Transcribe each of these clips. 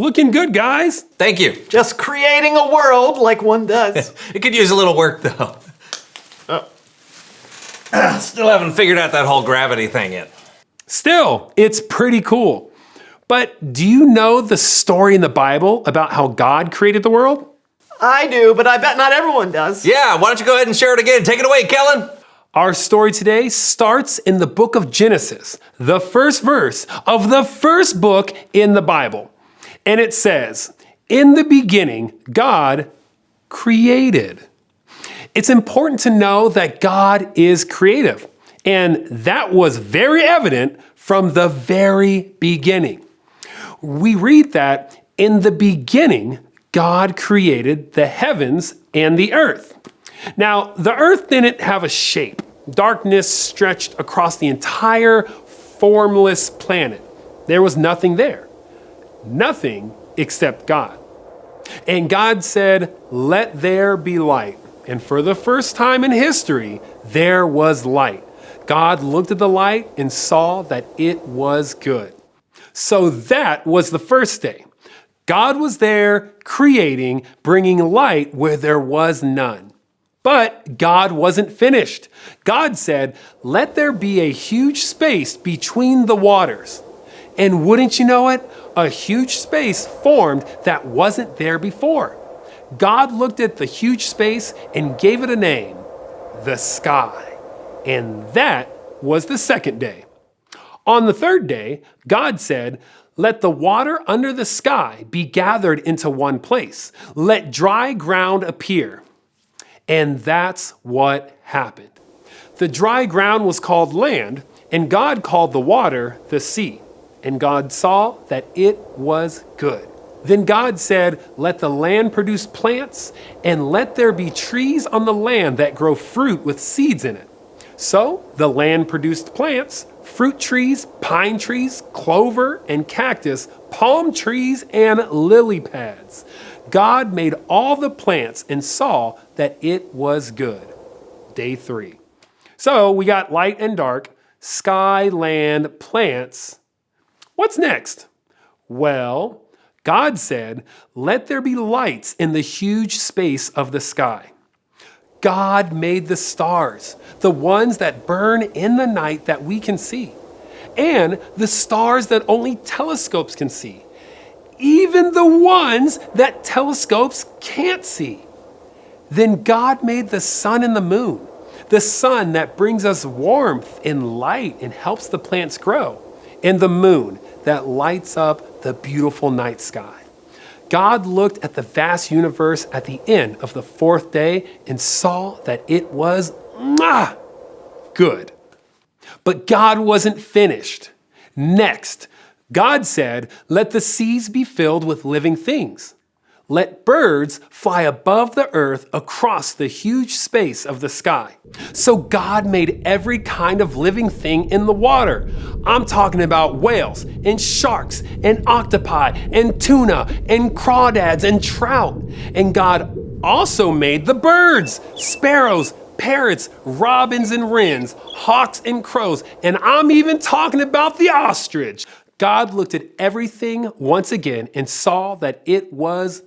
looking good, guys. Thank you. Just creating a world like one does. It could use a little work, though. Still haven't figured out that whole gravity thing yet. Still, it's pretty cool. But do you know the story in the Bible about how God created the world? I do, but I bet not everyone does. Yeah, why don't you go ahead and share it again? Take it away, Kellen. Our story today starts in the book of Genesis, the first verse of the first book in the Bible. And it says, "In the beginning, God created." It's important to know that God is creative, and that was very evident from the very beginning. We read that in the beginning, God created the heavens and the earth. Now, the earth didn't have a shape. Darkness stretched across the entire formless planet. There was nothing there. Nothing except God. And God said, "Let there be light." And for the first time in history, there was light. God looked at the light and saw that it was good. So that was the first day. God was there creating, bringing light where there was none. But God wasn't finished. God said, "Let there be a huge space between the waters." And wouldn't you know it, a huge space formed that wasn't there before. God looked at the huge space and gave it a name, the sky. And that was the second day. On the third day, God said, "Let the water under the sky be gathered into one place. Let dry ground appear." And that's what happened. The dry ground was called land, and God called the water the sea. And God saw that it was good. Then God said, "Let the land produce plants, and let there be trees on the land that grow fruit with seeds in it." So the land produced plants, fruit trees, pine trees, clover and cactus, palm trees, and lily pads. God made all the plants and saw that it was good. Day 3. So we got light and dark, sky, land, plants. What's next? Well, God said, "Let there be lights in the huge space of the sky." God made the stars, the ones that burn in the night that we can see, and the stars that only telescopes can see, even the ones that telescopes can't see. Then God made the sun and the moon, the sun that brings us warmth and light and helps the plants grow, and the moon that lights up the beautiful night sky. God looked at the vast universe at the end of the fourth day and saw that it was good. But God wasn't finished. Next, God said, "Let the seas be filled with living things. Let birds fly above the earth across the huge space of the sky." So God made every kind of living thing in the water. I'm talking about whales and sharks and octopi and tuna and crawdads and trout. And God also made the birds, sparrows, parrots, robins and wrens, hawks and crows, and I'm even talking about the ostrich. God looked at everything once again and saw that it was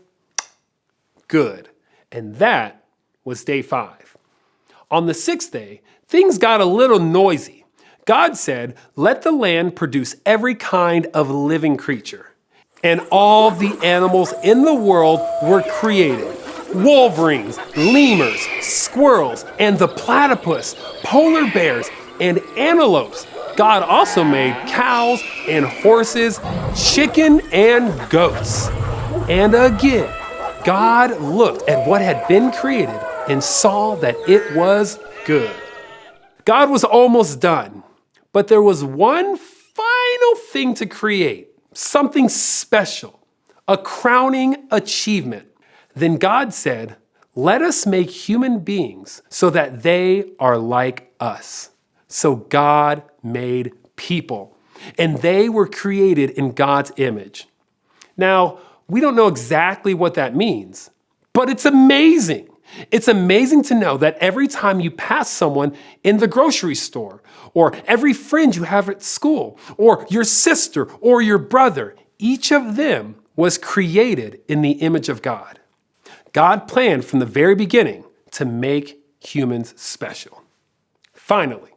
good. And that was day 5. On the 6th day, things got a little noisy. God said, "Let the land produce every kind of living creature." And all the animals in the world were created. Wolverines, lemurs, squirrels, and the platypus, polar bears, and antelopes. God also made cows and horses, chicken and goats. And again, God looked at what had been created and saw that it was good. God was almost done, but there was one final thing to create, something special, a crowning achievement. Then God said, "Let us make human beings so that they are like us." So God made people, and they were created in God's image. Now, we don't know exactly what that means, but it's amazing. It's amazing to know that every time you pass someone in the grocery store, or every friend you have at school, or your sister or your brother, each of them was created in the image of God. God planned from the very beginning to make humans special. Finally,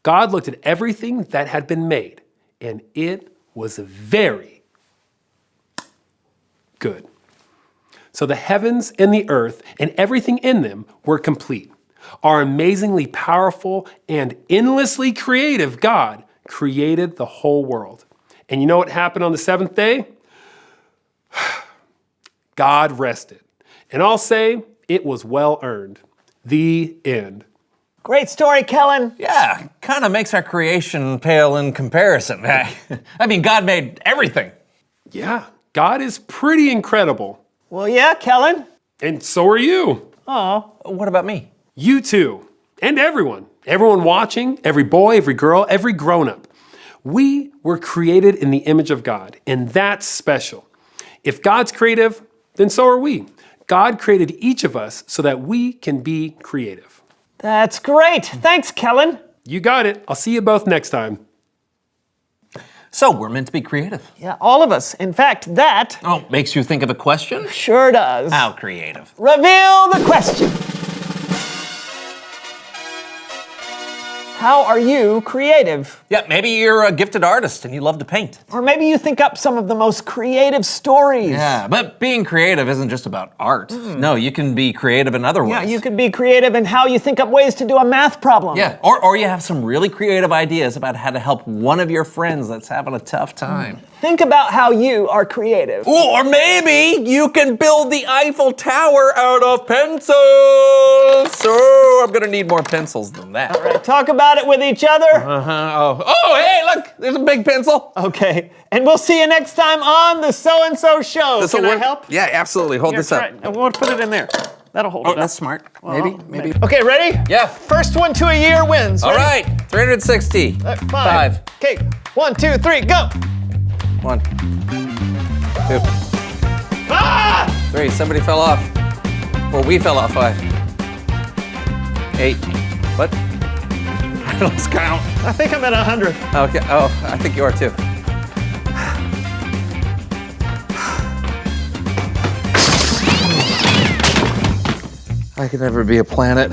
God looked at everything that had been made, and it was very good. So the heavens and the earth and everything in them were complete. Our amazingly powerful and endlessly creative God created the whole world. And you know what happened on the seventh day? God rested. And I'll say it was well earned. The end. Great story, Kellen. Yeah, kind of makes our creation pale in comparison. I mean, God made everything. Yeah, God is pretty incredible. Well, yeah, Kellen. And so are you. What about me? You too. And everyone. Everyone watching, every boy, every girl, every grown-up. We were created in the image of God, and that's special. If God's creative, then so are we. God created each of us so that we can be creative. That's great. Thanks, Kellen. You got it. I'll see you both next time. So, we're meant to be creative. Yeah, all of us. In fact, that Oh, makes you think of a question? sure does. How creative. Reveal the question. How are you creative? Yeah, maybe you're a gifted artist and you love to paint. Or maybe you think up some of the most creative stories. Yeah, but being creative isn't just about art. No, you can be creative in other ways. Yeah, you could be creative in how you think up ways to do a math problem. Yeah, or you have some really creative ideas about how to help one of your friends that's having a tough time. Think about how you are creative. Ooh, or maybe you can build the Eiffel Tower out of pencils. So I'm gonna need more pencils than that. All right, talk about it with each other. Oh, hey, look, there's a big pencil. Okay, and we'll see you next time on the So-and-So Show. Can I help? Yeah, absolutely. Hold Here, this up. try it. I want to put it in there. That'll hold Oh, it up. that's smart. Maybe. Okay, ready? Yeah. First one to a year wins. All Ready? right, 360. Five. Okay, 1, 2, 3, go. 1, 2, Ah! 3. Somebody fell off. Well, we fell off. 5, 8. What? I lost count. I think I'm at 100. Okay. Oh, I think you are too. I could never be a planet.